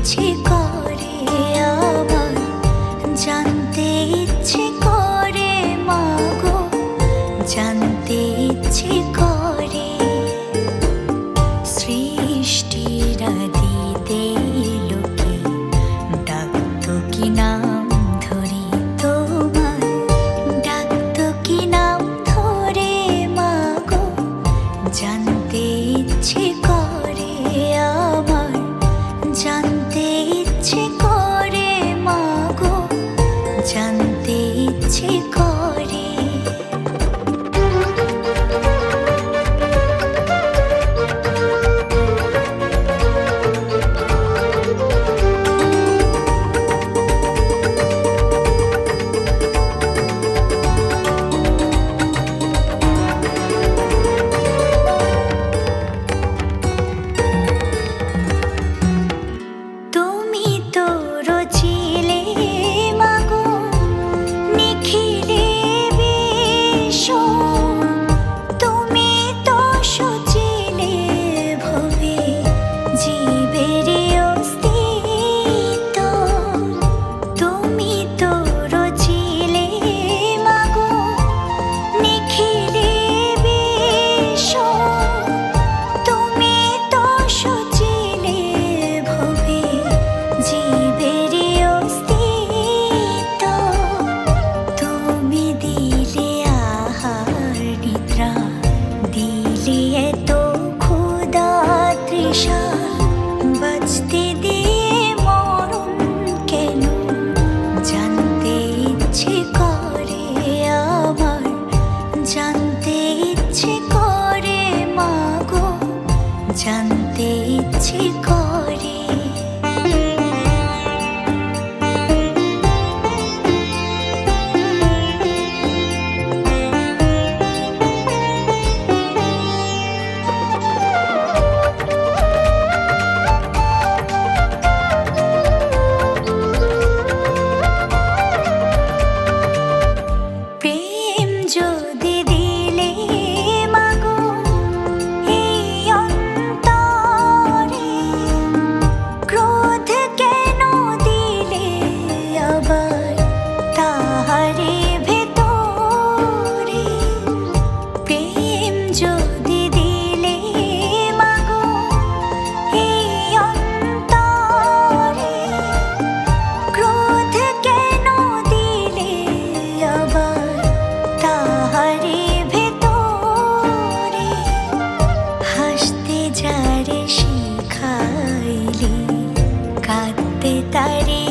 ইচ্ছে করে আমার, জানতে ইচ্ছে করে মাগো, জানতে ইচ্ছে করে। সৃষ্টির আদিতে লোকে ডাকতো কি নাম ধরে তোমার, ডাকতো কি নাম ধরে মাগো, জানতে ইচ্ছে করে আমার, জানতে ইচ্ছে করে মাগো, জানতে ইচ্ছে করে। তুমি তো রচিলে মাগো নিখিলে বিশ্ব, তুমি তো সচিলে ভবে জীবের অস্তিত্ব। তুমি তো রচিলে মাগো নিখিলে বিশ্ব, তুমি তো সচিলে ভবে জীবের অস্তিত্ব। তুমি দিলে আহার নিদ্রা, দিলে এত ক্ষুধা তৃষা, বাঁচতে দিয়ে মরণ কেন, জানতে ইচ্ছে করে আমার, জানতে ইচ্ছে করে মাগো, জানতে ইচ্ছে করে। প্রেম যদি দিলে মাগো এই অন্তরে, ক্রোধ কেন দিলে আবার তাহারে ভেতরে। প্রেম যদি দিলে মাগো এই অন্তরে, ক্রোধ কেন দিলে আবার তাহারে ভেতরে। হাসতে যারে শিখাইলে, কাঁদতে তারে